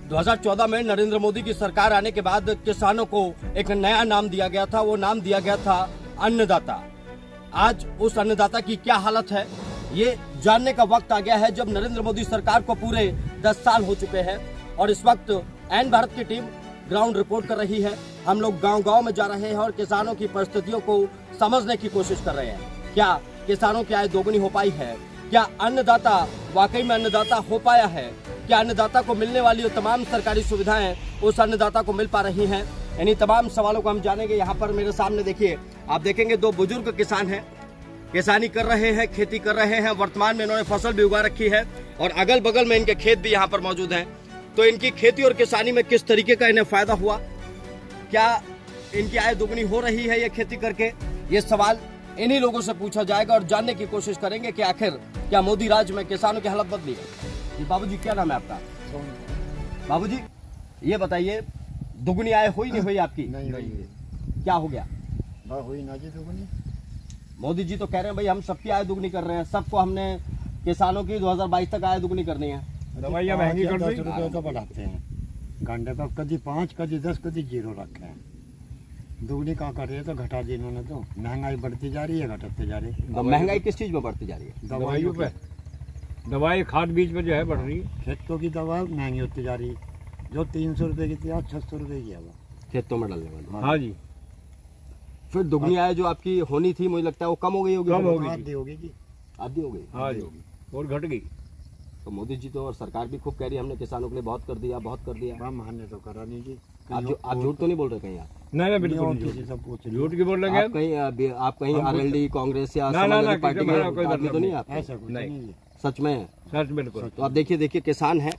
2014 में नरेंद्र मोदी की सरकार आने के बाद किसानों को एक नया नाम दिया गया था। वो नाम दिया गया था अन्नदाता। आज उस अन्नदाता की क्या हालत है, ये जानने का वक्त आ गया है, जब नरेंद्र मोदी सरकार को पूरे 10 साल हो चुके हैं। और इस वक्त एन भारत की टीम ग्राउंड रिपोर्ट कर रही है। हम लोग गांव-गांव में जा रहे हैं और किसानों की परिस्थितियों को समझने की कोशिश कर रहे हैं। क्या किसानों की आय दोगुनी हो पाई है? क्या अन्नदाता वाकई में अन्नदाता हो पाया है? क्या अन्नदाता को मिलने वाली तमाम सरकारी सुविधाएं उस अन्नदाता को मिल पा रही हैं? इन्हीं तमाम सवालों को हम जानेंगे। यहाँ पर मेरे सामने देखिए, आप देखेंगे 2 बुजुर्ग किसान हैं, किसानी कर रहे हैं, खेती कर रहे हैं। वर्तमान में इन्होंने फसल भी उगा रखी है और अगल बगल में इनके खेत भी यहाँ पर मौजूद हैं। तो इनकी खेती और किसानी में किस तरीके का इन्हें फायदा हुआ, क्या इनकी आय दोगुनी हो रही है ये खेती करके, ये सवाल इन्हीं लोगों से पूछा जाएगा और जानने की कोशिश करेंगे कि आखिर क्या मोदी राज में किसानों की हालत बदली है। जी बाबूजी, क्या नाम है आपका? बाबूजी ये बताइए, दुगुनी आय हुई नहीं हुई आपकी? नहीं हुई। क्या हो गया? हुई ना जी दुगुनी। मोदी जी तो कह रहे हैं भाई हम सबकी आय दुगनी कर रहे हैं, सबको हमने किसानों की 2022 तक आय दुगनी करनी है। दवाइयाँ महंगी कर 10 रुपये तो बढ़ाते हैं, घंटे का कभी 5 कभी 10 कभी 0 रखे हैं। दुगनी कहाँ कर रही है, तो घटा दी इन्होंने। तो महंगाई बढ़ती जा रही है, घटते जा रही है। महंगाई किस चीज में बढ़ती जा रही है? दवाइयों पे, दवाई खाद बीज में जो है बढ़ रही है। खेतों की दवा महंगी होती जा रही है, जो 300 रुपये की थी आज 600 रुपये की है वो खेतों में डालने वाली। हाँ जी। फिर दुगनी आय जो आपकी होनी थी, मुझे लगता है वो कम हो गई होगी। कम हो गई, आधी होगी जी, आधी हो गई। हाँ जी, और घट गई। तो मोदी जी तो और सरकार भी खूब कह रही है हमने किसानों के लिए बहुत कर दिया, बहुत कर दिया। हमने तो करा नहीं जी। आप झूठ तो नहीं बोल रहे कहीं? आप नहीं बिल्कुल किसी से पूछ झूठ की बोल रहे हैं। आप कहीं आरएलडी कांग्रेस या ना, समाजवादी पार्टी के कोई आदमी तो नहीं? आप ऐसा कुछ नहीं है। सच में है? सच बिल्कुल। तो आप देखिए किसान है,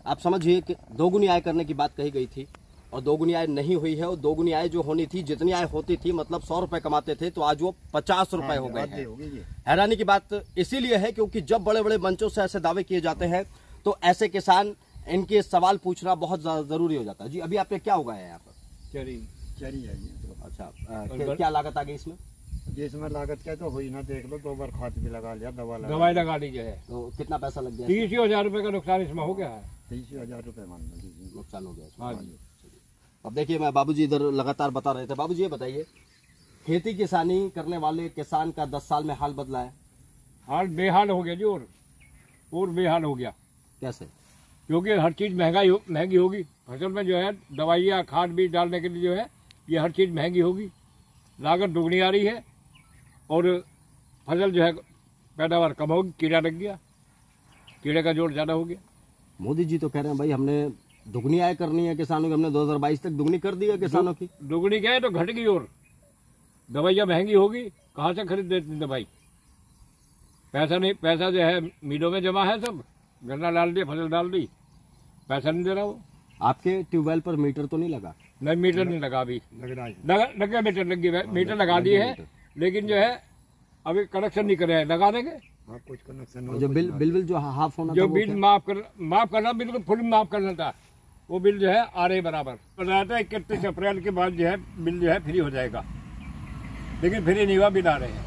आप समझिए कि दोगुनी आय करने की बात कही गई थी और दोगुनी आय नहीं हुई है। और दोगुनी आय जो होनी थी, जितनी आय होती थी, मतलब 100 रुपए कमाते थे, तो आज वो 50 रुपए हो गए हैं। हैरानी की बात इसीलिए है क्योंकि जब बड़े बड़े मंचों से ऐसे दावे किए जाते हैं तो ऐसे किसान इनके सवाल पूछना बहुत जरूरी हो जाता है। जी अभी आपने क्या उगाया है यहाँ पर? चरी है जी। अच्छा, क्या लागत आ गई इसमें? जिसमें लागत क्या तो हुई ना, देख लो 2 बार खाद भी लगा लिया, दवाई लगा ली जो है। तो कितना पैसा लग गया? 30,000 रुपए का नुकसान इसमें हो गया है। 30,000 रुपये मान लो नुकसान हो गया। हाँ जी। अब देखिए, मैं बाबूजी इधर लगातार बता रहे थे। बाबूजी ये बताइए, खेती किसानी करने वाले किसान का 10 साल में हाल बदला है? हाल बेहाल हो गया जी, और बेहाल हो गया। कैसे? क्योंकि हर चीज महंगी होगी। फसल में जो है दवाइयाँ खाद बीज डालने के लिए जो है ये हर चीज महंगी होगी, लागत दुगनी आ रही है और फसल जो है पैदावार कम होगी, कीड़ा लग गया, कीड़े का जोर ज्यादा हो गया। मोदी जी तो कह रहे हैं भाई हमने दुगनी आय करनी है किसानों की, हमने 2022 तक दुगनी कर दी है किसानों की। दुगनी क्या है तो घट गई और दवाइयाँ महंगी होगी, कहाँ से खरीद देती दवाई? पैसा नहीं, पैसा जो है मीलों में जमा है, सब गन्ना डाल दिया, फसल डाल दी, पैसा नहीं दे रहा वो। आपके ट्यूबवेल पर मीटर तो नहीं लगा? नहीं, मीटर नहीं लगा अभी। लग गया मीटर, लग गया मीटर लगा दिए है, लेकिन जो है अभी कनेक्शन नहीं करे हैं, लगा देंगे। कुछ कनेक्शन जो बिल जो हाफ होना, जो बिल माफ करना, बिल्कुल फुल माफ करना था, वो बिल जो है आ रहे बराबर। बताया था 31 अप्रैल के बाद जो है बिल जो है फ्री हो जाएगा, लेकिन फ्री नहीं हुआ, बिल आ रहे हैं।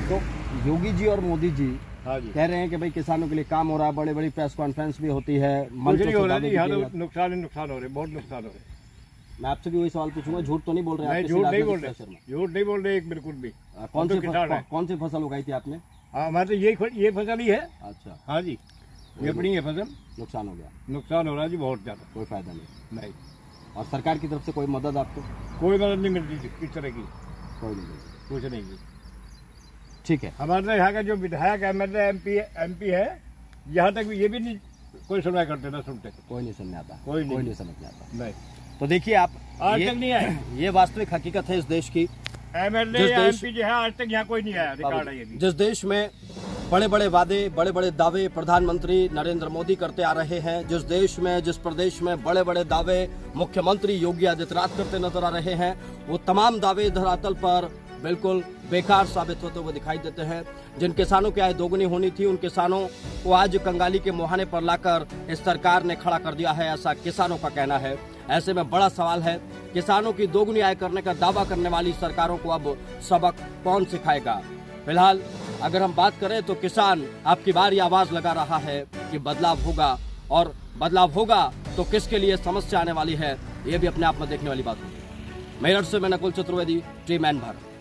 तो योगी जी और मोदी जी हाँ जी कह रहे हैं कि भाई किसानों के लिए काम हो रहा है, बड़ी बड़ी प्रेस कॉन्फ्रेंस भी होती है, कुछ नहीं हो रहा जी, यहाँ तो नुकसान हो रहे, बहुत नुकसान हो रहे। मैं आपसे भी वही सवाल पूछूंगा, झूठ तो नहीं बोल रहे? नहीं, झूठ नहीं बोल रहे, झूठ नहीं बोल रहे एक बिल्कुल भी। कौन सी फसल उगाई थी आपने? हाँ, हमारे तो ये फसल ही है। अच्छा। हाँ जी, ये अपनी है फसल। नुकसान हो गया? नुकसान हो रहा है जी, बहुत ज्यादा। कोई फायदा नहीं? नहीं। और सरकार की तरफ से कोई मदद आपको? कोई मदद नहीं मिलती इस तरह की, कोई नहीं मिलती? कुछ नहीं जी। ठीक है। हमारे यहाँ का जो विधायक एमएलए एमपी है, यहाँ तक ये भी नहीं कोई सुनवाई करते, ना सुनते। कोई नहीं सुनने आता? कोई नहीं समझने आता? नहीं। तो देखिए आप, आज तक नहीं आए। ये वास्तविक हकीकत है इस देश की। एमएलए या एमपी जो है आज तक यहाँ कोई नहीं आया, रिकॉर्ड है ये भी। जिस देश में बड़े बड़े वादे, बड़े बड़े दावे प्रधानमंत्री नरेंद्र मोदी करते आ रहे हैं, जिस देश में, जिस प्रदेश में बड़े बड़े दावे मुख्यमंत्री योगी आदित्यनाथ करते नजर आ रहे हैं, वो तमाम दावे धरातल पर बिल्कुल बेकार साबित होते हुए दिखाई देते हैं। जिन किसानों की आय दोगुनी होनी थी, उन किसानों को आज कंगाली के मुहाने पर लाकर इस सरकार ने खड़ा कर दिया है, ऐसा किसानों का कहना है। ऐसे में बड़ा सवाल है, किसानों की दोगुनी आय करने का दावा करने वाली सरकारों को अब सबक कौन सिखाएगा? फिलहाल अगर हम बात करें तो किसान आपकी बार ये आवाज लगा रहा है कि बदलाव होगा, और बदलाव होगा तो किसके लिए समस्या आने वाली है, ये भी अपने आप में देखने वाली बात होगी। मेरठ से मैं नकुल चतुर्वेदी, टीम एन भारत।